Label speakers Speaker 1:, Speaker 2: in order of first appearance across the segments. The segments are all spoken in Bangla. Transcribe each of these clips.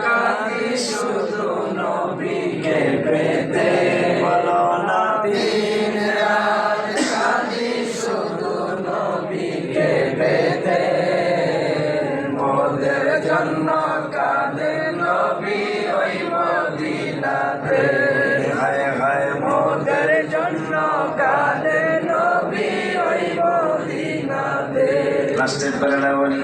Speaker 1: কাঁদি শুধু নবীকে পেতে, বলো না দিন রাত কাঁদি শুধু নবীকে পেতে। মোদের জন্য কাঁদে নবী ওই মদিনাতে, হায় হায় মোদের জন্য কাঁদে নবী ওই মদিনাতে। লাস্টের বেলা বলি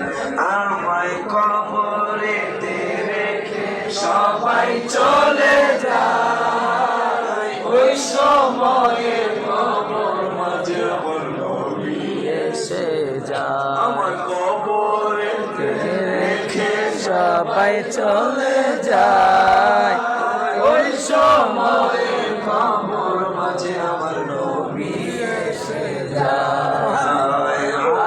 Speaker 1: আমায় কবরেতে রেখে সবাই চলে যায়, ওই সময়ে কবর মাঝে আমার নবী এসে যায়। আমার কবরেতে রেখে সবাই চলে যায়, ওই সময়ে কবর মাঝে আমার নবী এসে যায়।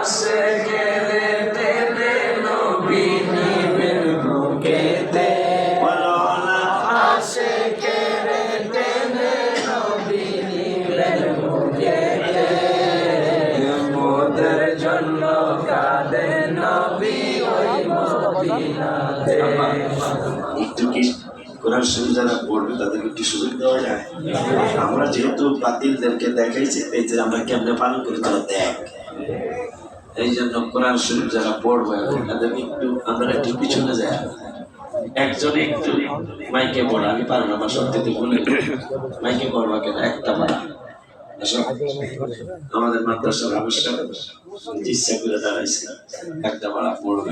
Speaker 1: আসে গেলে টেনে নবী নিবেন বুকেতে, বলো না আসে গেলে টেনে নবী নিবেন বুকেতে। মোদের জন্য কাঁদে নবী ওই মদিনাতে।
Speaker 2: একটু কি কোরআন শরীফ যারা পড়বে তাদেরকে একটু সুযোগ দেওয়া যায়? আমরা যেহেতু বাতিলদেরকে দেখাইছি, এই যে আমরা কেমনে পালন করি তারা দেখ, এই জন্য কোরআন শরীফ যারা পড়বে তাদেরকে একটু আমরা একটু পিছনে যাই। একজন একটু মাইকে পড়া, আমি পারবো না, আমার সত্যি বলে মাইকে পড়বা কেন, একটা পড়া আমাদের মাদ্রাসার আবিষ্কার ইচ্ছা করে দাঁড়াইছে, একটা পড়া পড়বে।